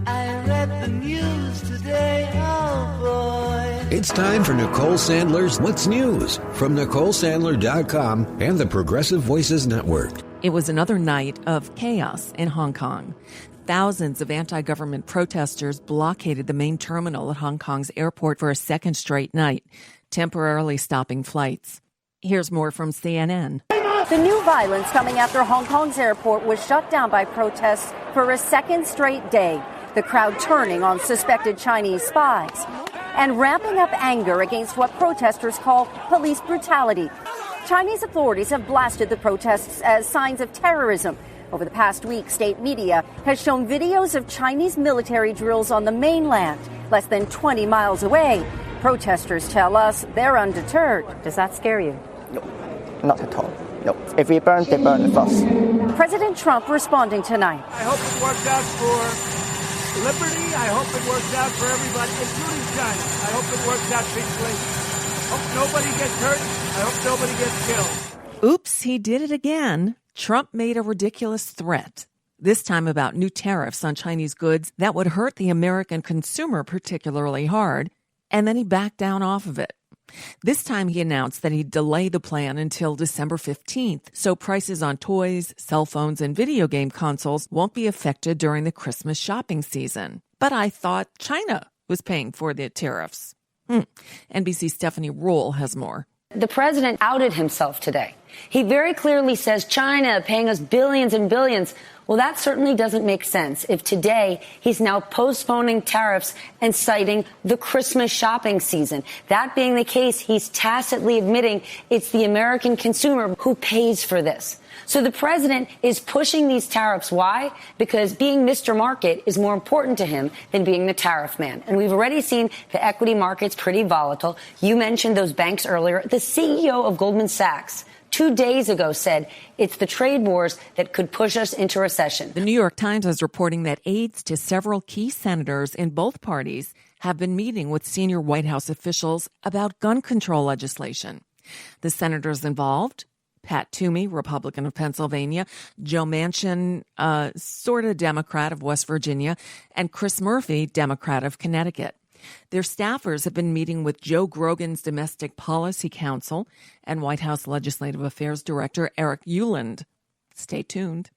I read the news today, oh boy. It's time for Nicole Sandler's What's News from NicoleSandler.com and the Progressive Voices Network. It was another night of chaos in Hong Kong. Thousands of anti-government protesters blockaded the main terminal at Hong Kong's airport for a second straight night, temporarily stopping flights. Here's more from CNN. The new violence coming after Hong Kong's airport was shut down by protests for a second straight day. The crowd turning on suspected Chinese spies and ramping up anger against what protesters call police brutality. Chinese authorities have blasted the protests as signs of terrorism. Over the past week, state media has shown videos of Chinese military drills on the mainland, less than 20 miles away. Protesters tell us they're undeterred. Does that scare you? No, not at all. No. If we burn, they burn with us. President Trump responding tonight. I hope it works out for liberty. I hope it works out for everybody, including China. I hope it works out peacefully. Hope nobody gets hurt. I hope nobody gets killed. Oops, he did it again. Trump made a ridiculous threat, this time about new tariffs on Chinese goods that would hurt the American consumer particularly hard, and then he backed down off of it. This time he announced that he'd delay the plan until December 15th, so prices on toys, cell phones, and video game consoles won't be affected during the Christmas shopping season. But I thought China was paying for the tariffs. NBC's Stephanie Rule has more. The president outed himself today. He very clearly says China paying us billions and billions. Well, that certainly doesn't make sense if today he's now postponing tariffs and citing the Christmas shopping season. That being the case, he's tacitly admitting it's the American consumer who pays for this. So the president is pushing these tariffs. Why? Because being Mr. Market is more important to him than being the tariff man. And we've already seen the equity markets pretty volatile. You mentioned those banks earlier. The CEO of Goldman Sachs 2 days ago said it's the trade wars that could push us into recession. The New York Times is reporting that aides to several key senators in both parties have been meeting with senior White House officials about gun control legislation. The senators involved: Pat Toomey, Republican of Pennsylvania, Joe Manchin, sort of Democrat of West Virginia, and Chris Murphy, Democrat of Connecticut. Their staffers have been meeting with Joe Grogan's Domestic Policy Council and White House Legislative Affairs Director Eric Ueland. Stay tuned.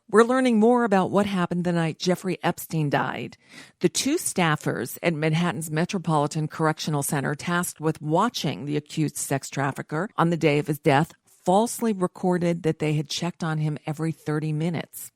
We're learning more about what happened the night Jeffrey Epstein died. The two staffers at Manhattan's Metropolitan Correctional Center tasked with watching the accused sex trafficker on the day of his death falsely recorded that they had checked on him every 30 minutes.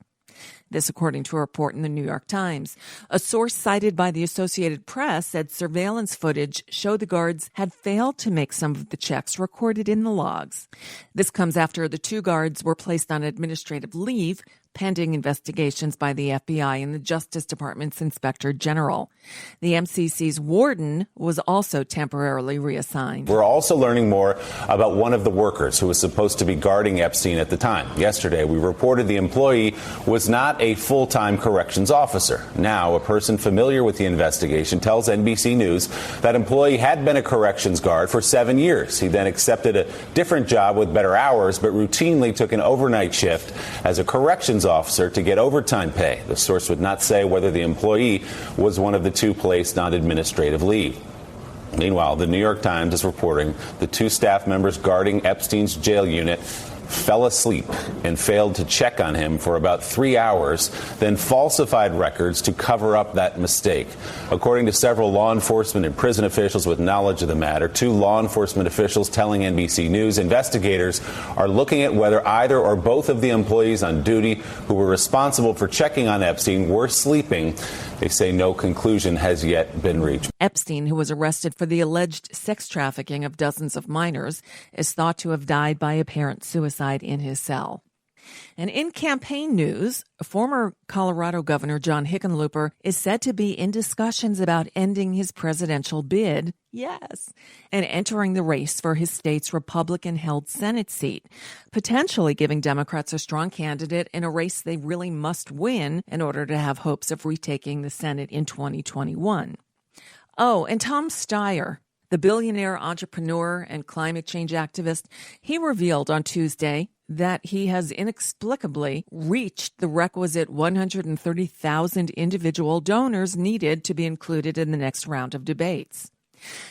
This, according to a report in the New York Times. A source cited by the Associated Press said surveillance footage showed the guards had failed to make some of the checks recorded in the logs. This comes after the two guards were placed on administrative leave pending investigations by the FBI and the Justice Department's Inspector General. The MCC's warden was also temporarily reassigned. We're also learning more about one of the workers who was supposed to be guarding Epstein at the time. Yesterday, we reported the employee was not a full-time corrections officer. Now, a person familiar with the investigation tells NBC News that employee had been a corrections guard for 7 years. He then accepted a different job with better hours, but routinely took an overnight shift as a corrections officer to get overtime pay. The source would not say whether the employee was one of the two placed on administrative leave. Meanwhile, the New York Times is reporting the two staff members guarding Epstein's jail unit fell asleep and failed to check on him for about 3 hours, then falsified records to cover up that mistake. According to several law enforcement and prison officials with knowledge of the matter, two law enforcement officials telling NBC News investigators are looking at whether either or both of the employees on duty who were responsible for checking on Epstein were sleeping. They say no conclusion has yet been reached. Epstein, who was arrested for the alleged sex trafficking of dozens of minors, is thought to have died by apparent suicide in his cell. And in campaign news, former Colorado Governor John Hickenlooper is said to be in discussions about ending his presidential bid, yes, and entering the race for his state's Republican-held Senate seat, potentially giving Democrats a strong candidate in a race they really must win in order to have hopes of retaking the Senate in 2021. Oh, and Tom Steyer, the billionaire entrepreneur and climate change activist, he revealed on Tuesday that he has inexplicably reached the requisite 130,000 individual donors needed to be included in the next round of debates.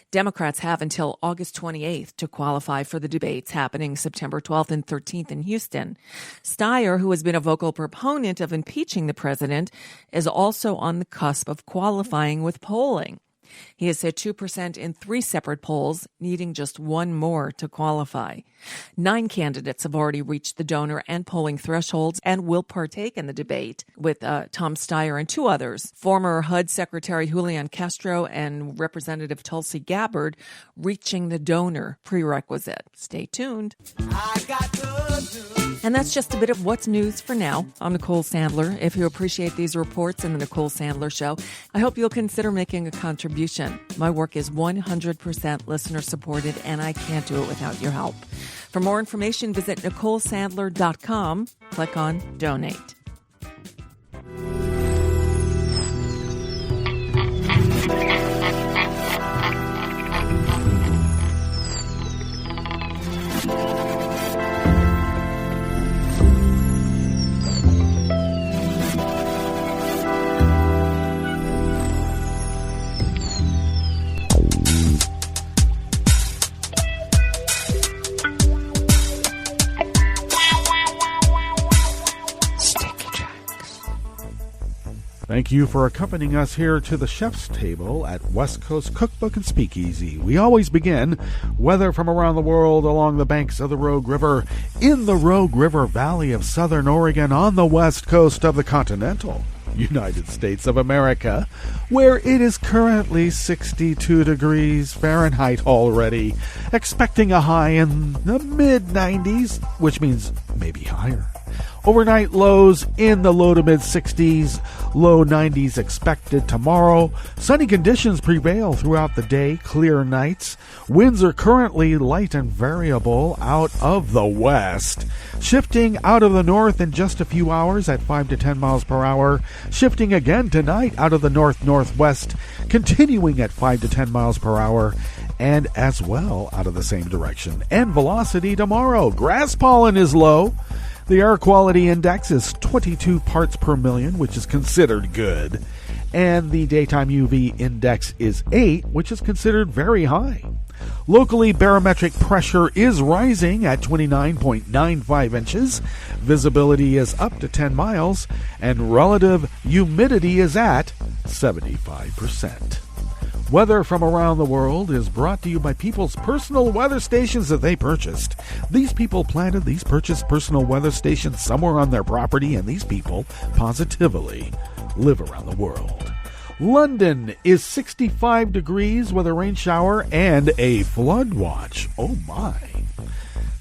Democrats have until August 28th to qualify for the debates happening September 12th and 13th in Houston. Steyer, who has been a vocal proponent of impeaching the president, is also on the cusp of qualifying with polling. He has hit 2% in 3 separate polls, needing just one more to qualify. 9 candidates have already reached the donor and polling thresholds and will partake in the debate, with Tom Steyer and 2 others, former HUD Secretary Julian Castro and Representative Tulsi Gabbard, reaching the donor prerequisite. Stay tuned. And that's just a bit of what's news for now. I'm Nicole Sandler. If you appreciate these reports in the Nicole Sandler Show, I hope you'll consider making a contribution. My work is 100% listener supported, and I can't do it without your help. For more information, visit NicoleSandler.com. Click on Donate. Thank you for accompanying us here to the chef's table at West Coast Cookbook and Speakeasy. We always begin weather from around the world along the banks of the Rogue River, in the Rogue River Valley of Southern Oregon, on the west coast of the continental United States of America, where it is currently 62 degrees Fahrenheit already, expecting a high in the mid-90s, which means maybe higher. Overnight lows in the low to mid-60s, low 90s expected tomorrow. Sunny conditions prevail throughout the day, clear nights. Winds are currently light and variable out of the west, shifting out of the north in just a few hours at 5 to 10 miles per hour, shifting again tonight out of the north-northwest, continuing at 5 to 10 miles per hour, and as well out of the same direction. And velocity tomorrow. Grass pollen is low. The air quality index is 22 parts per million, which is considered good. And the daytime UV index is 8, which is considered very high. Locally, barometric pressure is rising at 29.95 inches. Visibility is up to 10 miles. And relative humidity is at 75%. Weather from around the world is brought to you by people's personal weather stations that they purchased. These people planted these purchased personal weather stations somewhere on their property, and these people positively live around the world. London is 65 degrees with a rain shower and a flood watch. Oh my.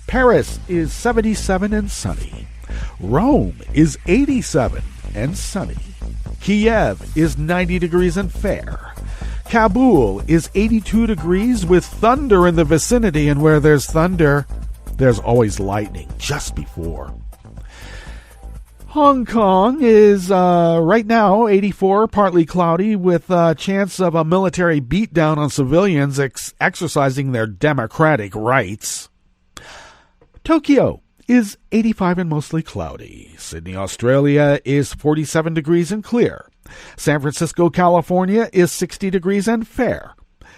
Paris is 77 and sunny. Rome is 87 and sunny. Kiev is 90 degrees and fair. Kabul is 82 degrees with thunder in the vicinity, and where there's thunder, there's always lightning just before. Hong Kong is right now 84, partly cloudy, with a chance of a military beatdown on civilians exercising their democratic rights. Tokyo is 85 and mostly cloudy. Sydney, Australia is 47 degrees and clear. San Francisco, California is 60 degrees and fair.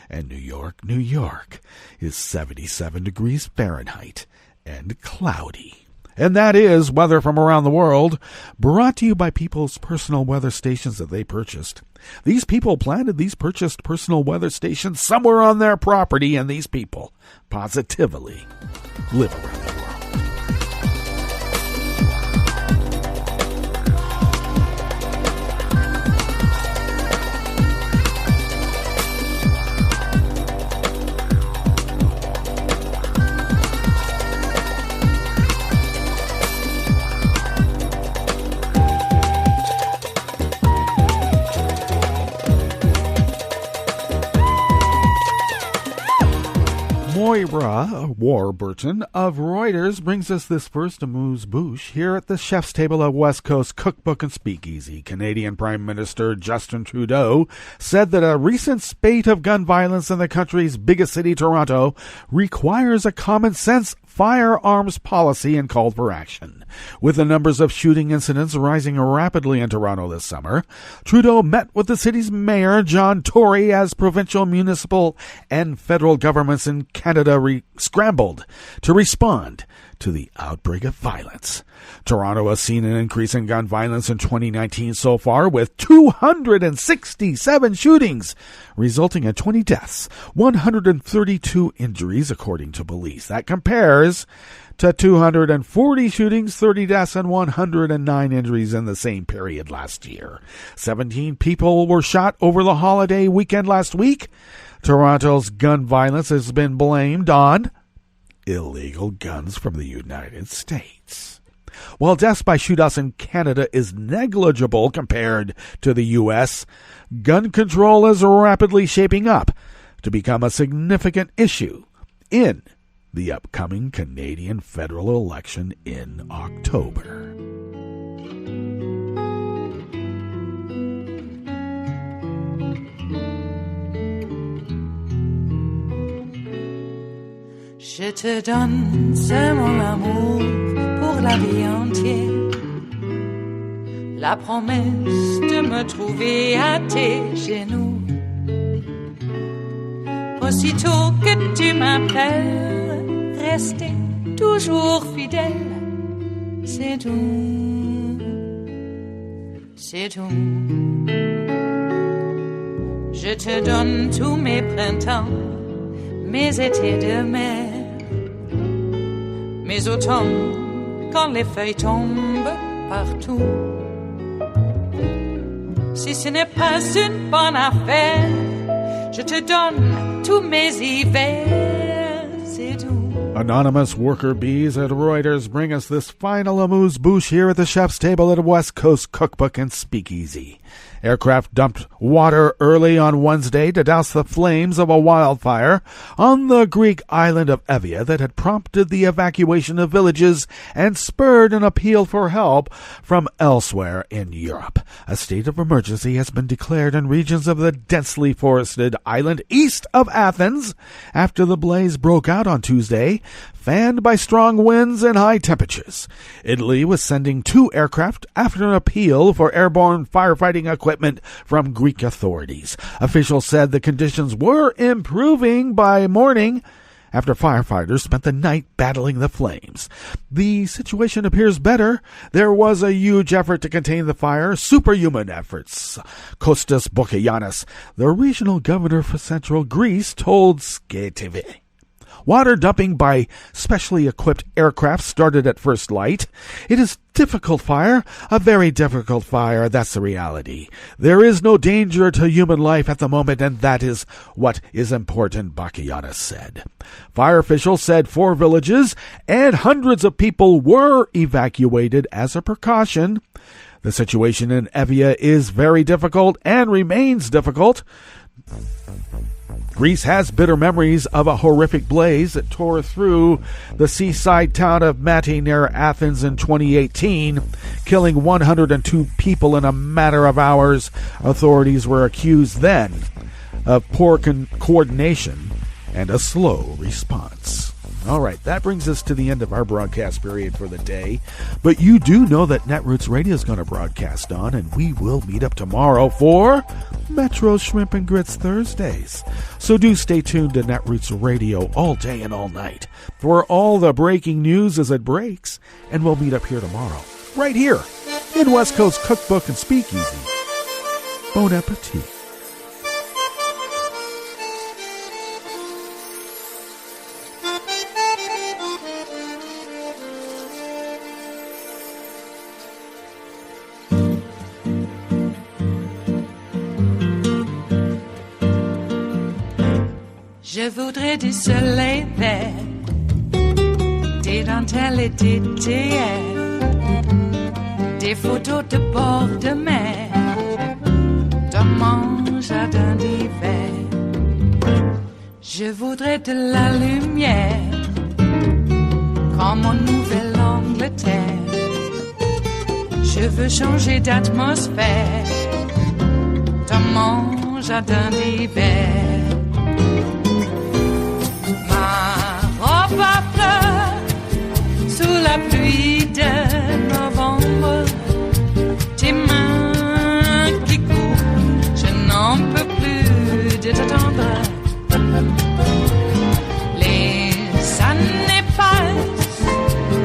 And New York is 77 degrees Fahrenheit and cloudy. And that is weather from around the world, brought to you by people's personal weather stations that they purchased. These people planted these purchased personal weather stations somewhere on their property, and these people positively live around the world. Moira Warburton of Reuters brings us this first amuse-bouche here at the chef's table at West Coast Cookbook and Speakeasy. Canadian Prime Minister Justin Trudeau said that a recent spate of gun violence in the country's biggest city, Toronto, requires a common-sense firearms policy and called for action. With the numbers of shooting incidents rising rapidly in Toronto this summer, Trudeau met with the city's mayor, John Tory, as provincial, municipal, and federal governments in Canada scrambled to respond to the outbreak of violence. Toronto has seen an increase in gun violence in 2019 so far, with 267 shootings, resulting in 20 deaths, 132 injuries, according to police. That compares to 240 shootings, 30 deaths, and 109 injuries in the same period last year. 17 people were shot over the holiday weekend last week. Toronto's gun violence has been blamed on illegal guns from the United States. While deaths by shootouts in Canada is negligible compared to the U.S., gun control is rapidly shaping up to become a significant issue in the upcoming Canadian federal election in October. Je te donne c'est mon amour pour la vie entière. La promesse de me trouver à tes genoux. Aussitôt que tu m'appelles, rester toujours fidèle. C'est tout, c'est tout. Je te donne tous mes printemps, mes étés de mer. Mes automnes, quand les feuilles tombent partout. Si ce n'est pas une bonne affaire, je te donne tous mes hivers, c'est tout. Anonymous worker bees at Reuters bring us this final amuse-bouche here at the chef's table at West Coast Cookbook and Speakeasy. Aircraft dumped water early on Wednesday to douse the flames of a wildfire on the Greek island of Evia that had prompted the evacuation of villages and spurred an appeal for help from elsewhere in Europe. A state of emergency has been declared in regions of the densely forested island east of Athens after the blaze broke out on Tuesday, fanned by strong winds and high temperatures. Italy was sending 2 aircraft after an appeal for airborne firefighting equipment from Greek authorities. Officials said the conditions were improving by morning after firefighters spent the night battling the flames. The situation appears better. There was a huge effort to contain the fire, superhuman efforts. Kostas Bokayanis, the regional governor for central Greece, told Sky TV. Water dumping by specially equipped aircraft started at first light. It is difficult fire, a very difficult fire, that's the reality. There is no danger to human life at the moment, and that is what is important, Bacchianas said. Fire officials said 4 villages and hundreds of people were evacuated as a precaution. The situation in Evia is very difficult and remains difficult. Greece has bitter memories of a horrific blaze that tore through the seaside town of Mati near Athens in 2018, killing 102 people in a matter of hours. Authorities were accused then of poor coordination and a slow response. All right, that brings us to the end of our broadcast period for the day. But you do know that Netroots Radio is going to broadcast on, and we will meet up tomorrow for Metro Shrimp and Grits Thursdays. So do stay tuned to Netroots Radio all day and all night for all the breaking news as it breaks. And we'll meet up here tomorrow, right here in West Coast Cookbook and Speakeasy. Bon appetit. Je voudrais du soleil vert, des dentelles et des théâtres, des photos de bord de mer, dans mon jardin d'hiver. Je voudrais de la lumière, comme en Nouvelle-Angleterre. Je veux changer d'atmosphère, dans mon jardin d'hiver. Ma fleur sous la pluie de novembre, tes mains qui courent, je n'en peux plus de t'attendre. Les années passent,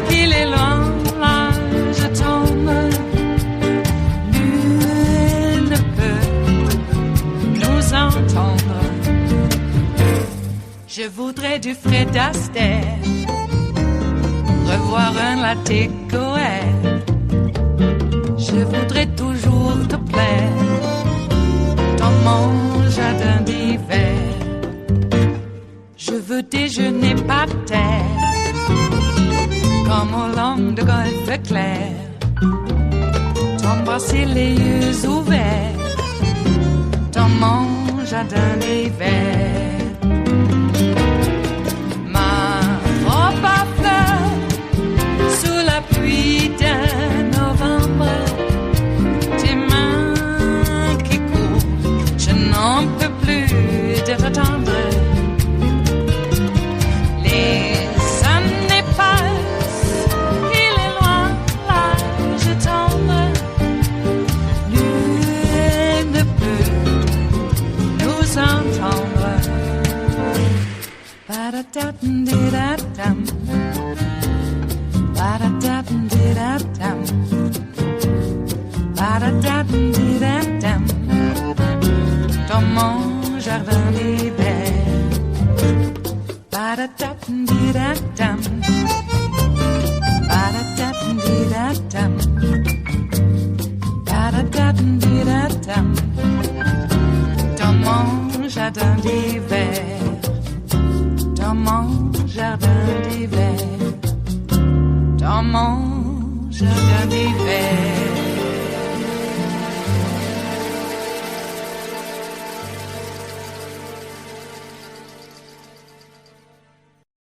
il est loin, là je tombe. Nul ne peut nous entendre. Je voudrais du Fred Astaire, revoir un latte Goël. Je voudrais toujours te plaire dans mon jardin d'hiver. Je veux déjeuner par terre, comme au long de golfe clair. T'embrasser les yeux ouverts dans mon jardin d'hiver. Pluie de novembre, tes mains qui courent, je n'en peux plus de t'attendre. Les années passent, il est loin, là je tombe. Nul ne peut nous entendre. Ba-da-da-dum-di-da-dum. Ba-da-da-dum-di-da-dum. Ba-da-da-dum-di-da-dum. Dans mon jardin d'hiver. Ba-da-da-dum-di-da-dum. Ba-da-da-dum-di-da-dum. Ba-da-da-dum-di-da-dum. Dans mon jardin d'hiver. Dans mon jardin d'hiver. Dans mon jardin d'hiver.